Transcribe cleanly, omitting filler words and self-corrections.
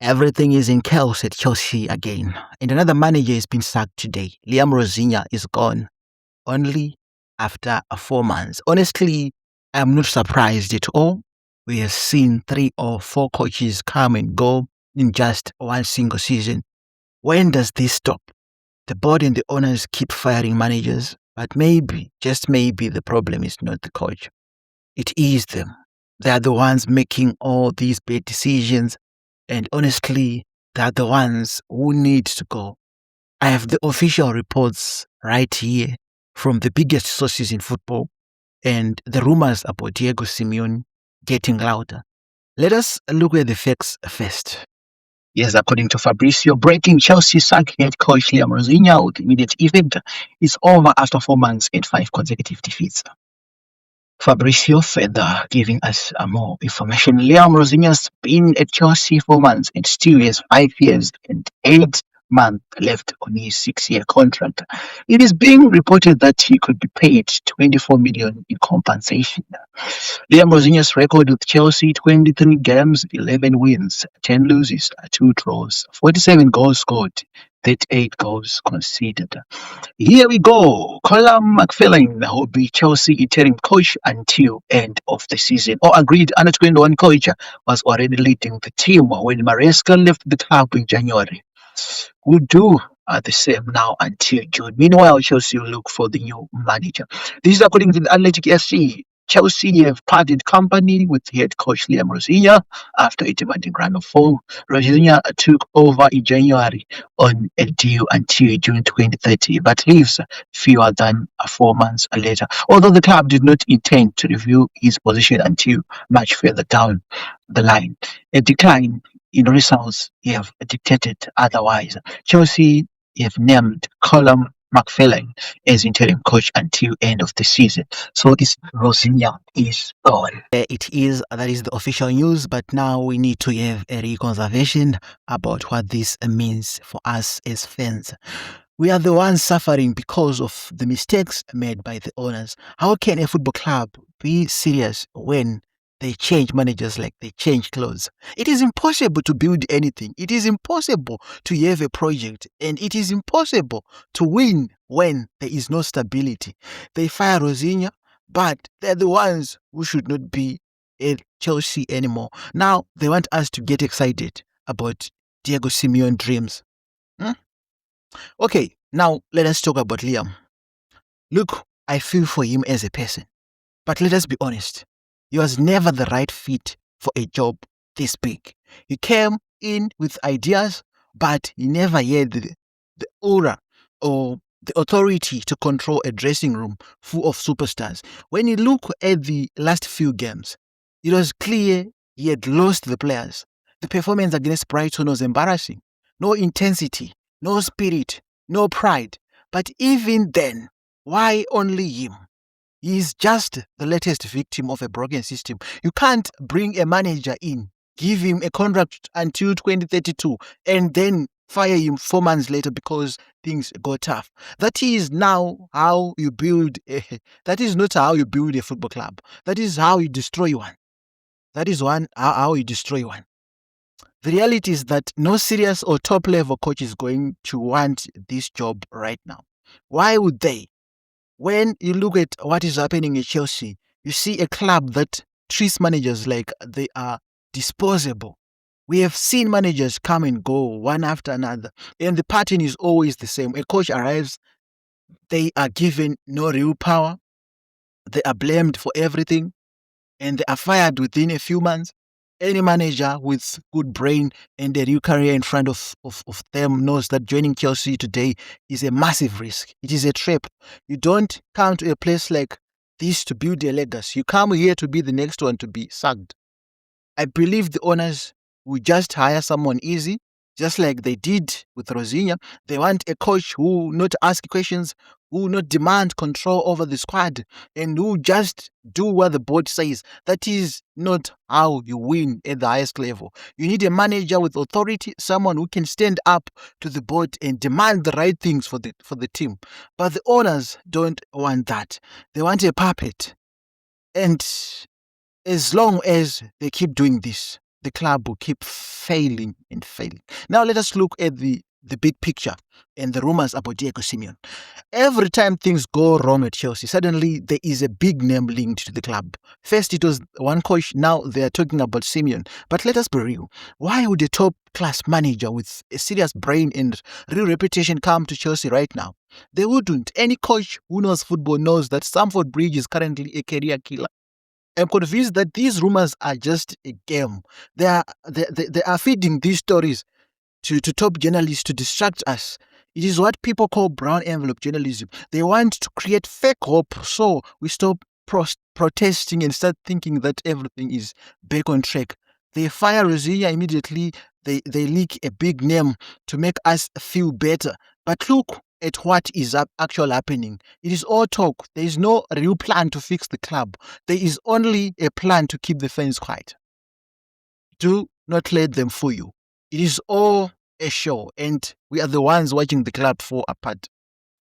Everything is in chaos at Chelsea again, and another manager has been sacked today. Liam Rosenior is gone, only after 4 months. Honestly, I'm not surprised at all. We have seen 3 or 4 coaches come and go in just one single season. When does this stop? The board and the owners keep firing managers, but maybe, just maybe, the problem is not the coach. It is them. They are the ones making all these bad decisions, and honestly, they are the ones who need to go. I have the official reports right here from the biggest sources in football, and the rumors about Diego Simeone getting louder. Let us look at the facts first. Yes, according to Fabrizio, breaking Chelsea sacked head coach Liam Rosenior with immediate effect is over after 4 months and 5 consecutive defeats. Fabrizio further giving us more information. Liam Rosenior's been at Chelsea 4 months and still has 5 years and 8 months left on his 6-year contract. It is being reported that he could be paid 24 million in compensation. Liam Rosenior's record with Chelsea: 23 games, 11 wins, 10 losses, 2 draws, 47 goals scored, 38 goals conceded. Here we go. Colm McPherson will be Chelsea interim coach until end of the season. Or agreed, under 21 coach was already leading the team when Maresca left the club in January. We'll do the same now until June. Meanwhile, Chelsea will look for the new manager. This is according to the Athletic SC. Chelsea have parted company with head coach Liam Rosenior after a demanding run of form. Rosenior took over in January on a deal until June 2030, but leaves fewer than 4 months later. Although the club did not intend to review his position until much further down the line. A decline in results have dictated otherwise. Chelsea have named Colm McPherson as interim coach until end of the season. So this Rosenior is gone. It is, that is the official news, but now we need to have a reconservation about what this means for us as fans. We are the ones suffering because of the mistakes made by the owners. How can a football club be serious when they change managers like they change clothes? It is impossible to build anything. It is impossible to have a project, and it is impossible to win when there is no stability. They fire Rosenior, but they're the ones who should not be at Chelsea anymore. Now they want us to get excited about Diego Simeone dreams. Okay, now let us talk about Liam. Look, I feel for him as a person, but let us be honest. He was never the right fit for a job this big. He came in with ideas, but he never had the aura or the authority to control a dressing room full of superstars. When you look at the last few games, it was clear he had lost the players. The performance against Brighton was embarrassing. No intensity, no spirit, no pride. But even then, why only him? He's just the latest victim of a broken system. You can't bring a manager in, give him a contract until 2032, and then fire him 4 months later because things go tough. That is now how you build that is not how you build a football club. That is how you destroy one. That is how you destroy one. The reality is that no serious or top level coach is going to want this job right now. Why would they? When you look at what is happening at Chelsea, you see a club that treats managers like they are disposable. We have seen managers come and go one after another, and the pattern is always the same. A coach arrives, they are given no real power, they are blamed for everything, and they are fired within a few months. Any manager with good brain and a real career in front of them knows that joining Chelsea today is a massive risk. It is a trap. You don't come to a place like this to build a legacy. You come here to be the next one to be sacked. I believe the owners will just hire someone easy, just like they did with Rosenior. They want a coach who will not ask questions, who will not demand control over the squad, and who just do what the board says. That is not how you win at the highest level. You need a manager with authority, someone who can stand up to the board and demand the right things for the team. But the owners don't want that. They want a puppet. And as long as they keep doing this, the club will keep failing and failing. Now let us look at the big picture and the rumors about Diego Simeone. Every time things go wrong at Chelsea, suddenly there is a big name linked to the club. First it was one coach, now they are talking about Simeone. But let us be real. Why would a top-class manager with a serious brain and real reputation come to Chelsea right now? They wouldn't. Any coach who knows football knows that Stamford Bridge is currently a career killer. I'm convinced that these rumors are just a game. They are feeding these stories to top journalists to distract us. It is what people call brown envelope journalism. They want to create fake hope, so we stop protesting and start thinking that everything is back on track. They fire Rosenior immediately. They leak a big name to make us feel better. But look at what is actually happening. It is all talk. There is no real plan to fix the club. There is only a plan to keep the fans quiet. Do not let them fool you. It is all a show, and we are the ones watching the club fall apart.